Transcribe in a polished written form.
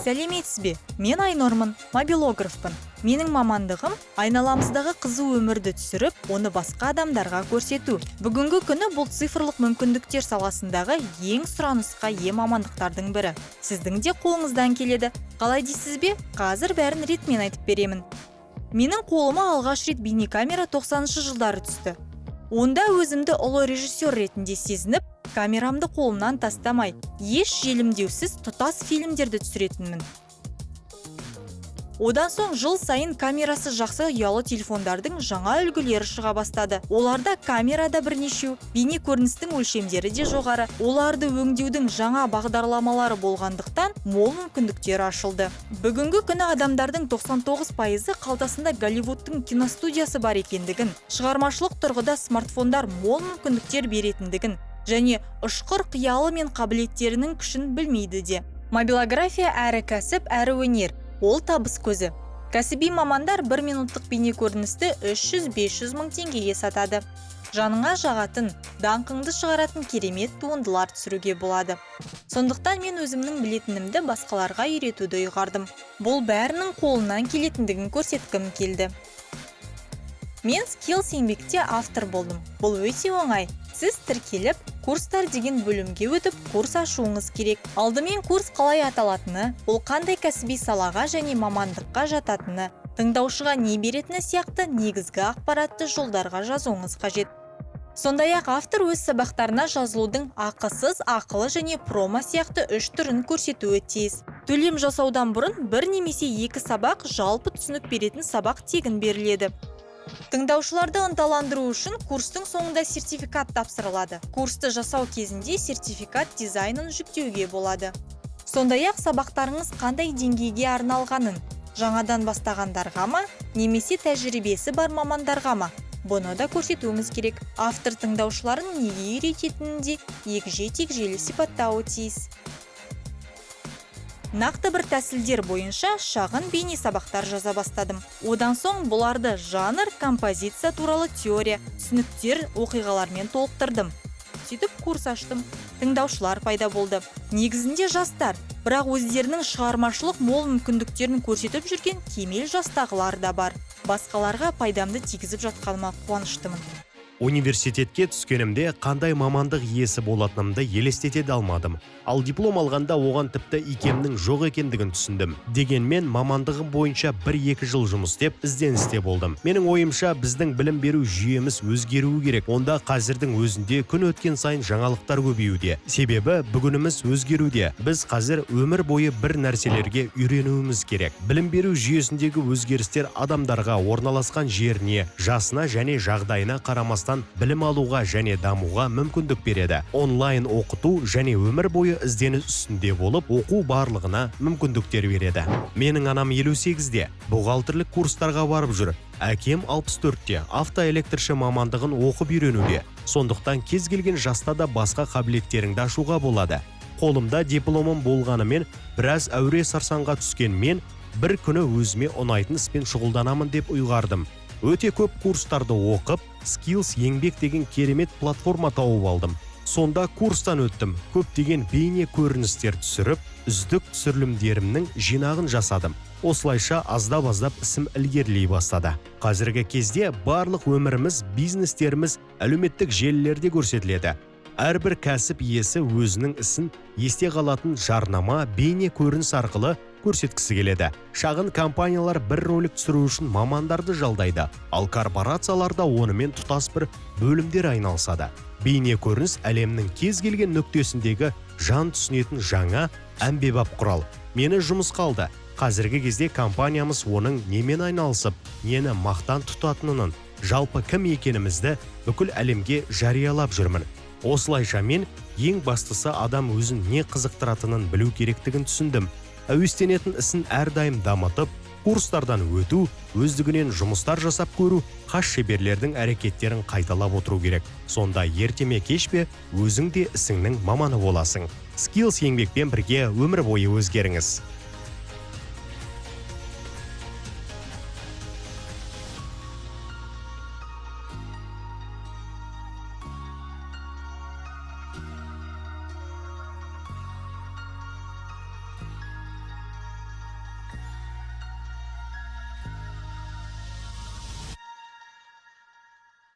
Сәлеметсіз бе? Мен Айнормын, мобилографпын. Менің мамандығым айналамыздағы қызу өмірді түсіріп, оны басқа адамдарға көрсету. Бүгінгі күні бұл цифрлық мүмкіндіктер саласындағы ең сұранысқа ие мамандықтардың бірі. Сіздің де қолыңыздан келеді. Қалай дейсіз бе? Қазір бәрін ретімен айтып беремін. Менің қолыма алғаш рет бейнекамера 90-шы жылдары түсті. Онда өзімді ұлы режиссер ретінде сезініп, камерамды қолымнан тастамай, еш желімдеусіз тұтас фильмдерді түсіретінмін. Одан соң жыл сайын камерасы жақсы ұялы телефондардың жаңа үлгілері шыға бастады. Оларда камерада бірнешеу, бейне көріністің өлшемдері де жоғары. Оларды өңдеудің жаңа бағдарламалары болғандықтан мол мүмкіндіктер ашылды. Бүгінгі күні адамдардың 99% қалтасында Голливудтың киностудиясы бар екендігін, шығармашылық тұрғыда смартфондар мол мүмкіндіктер беретіндігін және ұшқыр қиялы мен қабілеттерінің күшін білмейді де. Мобилография әрі кәсіп, әрі өнер. Ол табыс көзі. Кәсіби мамандар 1 минуттық бейне көріністі 300-500 мың теңгеге сатады. Жаныңа жағатын, даңқыңды шығаратын керемет туындылар түсіруге болады. Сондықтан мен өзімнің білетінімді басқаларға үйретуді ұйғардым. Бұл бәрінің қолынан келетіндігін көрсеткім келді. Мен Skills еңбекте автор болдым. Бұл өте оңай. Сіз тіркеліп, курстар деген бөлімге өтіп, курс ашуыңыз керек. Алдымен курс қалай аталатыны, ол қандай кәсіби салаға және мамандыққа жататыны, тыңдаушыға не беретіні сияқты негізгі ақпаратты жолдарға жазуыңыз қажет. Сондай-ақ автор өз сабақтарына жазылудың ақысыз, ақылы және промо сияқты 3 түрін көрсетуі тиіс. Төлем жасаудан бұрын 1 немесе 2 сабақ жалпы түсінік беретін сабақ тегін беріледі. Тыңдаушыларды ынталандыру үшін курстың соңында сертификат тапсырылады. Курсты жасау кезінде сертификат дизайнын жүктеуге болады. Сондай-ақ сабақтарыңыз қандай деңгейге арналғанын, жаңадан бастағандарға ма, немесе тәжірибесі бар мамандарға ма, бұны да көрсетуіміз керек. Автор тыңдаушыларын неге үйрететінін де егжей-тегжейлі сипаттауы тиіс. Нақты бір тәсілдер бойынша шағын бейне сабақтар жаза бастадым. Одан соң бұларды жанр, композиция туралы теория, түсініктер, оқиғалармен толықтырдым. Сөйтіп курс аштым. Тыңдаушылар пайда болды. Негізінде жастар, бірақ өздерінің шығармашылық мол мүмкіндіктерін көрсетіп жүрген кемел жастағылар да бар. Басқаларға пайдамды тигізіп жатқаныма қуаныштымын. Университетке түскенімде қандай мамандық иесі болатынымды елестете алмадым. Ал диплом алғанда оған тіпті икемнің жоқ екендігін түсіндім. Дегенмен мамандығым бойынша 1-2 жыл жұмыс істеп, ізденісте болдым. Менің ойымша біздің білім беру жүйеміз өзгеруі керек. Онда қазірдің өзінде күн өткен сайын жаңалықтар көбеюде. Себебі бүгініміз өзгеруде. Біз қазір өмір бойы бір нәрселерге үйренуіміз керек. Білім беру жүйесіндегі өзгерістер адамдарға орналасқан жеріне, жасына және жағдайына қарамастан білім алуға және дамуға мүмкіндік береді. Онлайн оқыту және өмір бойы ізденіс үстінде болып, оқу барлығына мүмкіндіктер береді. Менің анам 58-де, бухгалтерлік курстарға барып жүр. Әкем 64-те, автоэлектрші мамандығын оқып үйренуде. Сондықтан кез келген жаста да басқа қабілеттеріңді ашуға болады. Қолымда дипломым болғанымен, біраз әуре сарсаңға түскен мен, бір күні өзіме ұнайтын іспен шұғылданамын деп ұйғардым. Өте көп курстарды оқып, Skills еңбек деген керемет платформа тауып алдым. Сонда курстан өттім, көптеген бейне көріністер түсіріп, үздік түсірілімдерімнің жинағын жасадым. Осылайша аздап-аздап ісім ілгерілей бастады. Қазіргі кезде барлық өміріміз, бизнестеріміз әлеуметтік желілерде көрсетіледі. Әрбір кәсіп иесі өзінің ісін есте қалатын жарнама, бейне көрініс арқылы көрсеткісі келеді. Шағын компаниялар бір ролик түсіру үшін мамандарды жалдайды, ал корпорацияларда онымен тұтас бір бөлімдер айналысады. Бейне көрініс әлемнің кез келген нүктесіндегі жан түсінетін жаңа әмбебап құрал. Мені жұмыс қалды. Қазіргі кезде компаниямыз оның немен айналысып, нені мақтан тұтатынын, жалпы кім екенімізді бүкіл әлемге жариялап жүрмін. Осылайша мен ең бастысы адам өзін не қызықтыратынын білу керектігін түсіндім. Әуестенетін ісін әрдайым дамытып, курстардан өту, өздігінен жұмыстар жасап көру, қас шеберлердің әрекеттерін қайталап отыру керек. Сонда ертеме кеш пе өзің де ісіңнің маманы боласың. Skills еңбекпен бірге өмір бойы өзгеріңіз.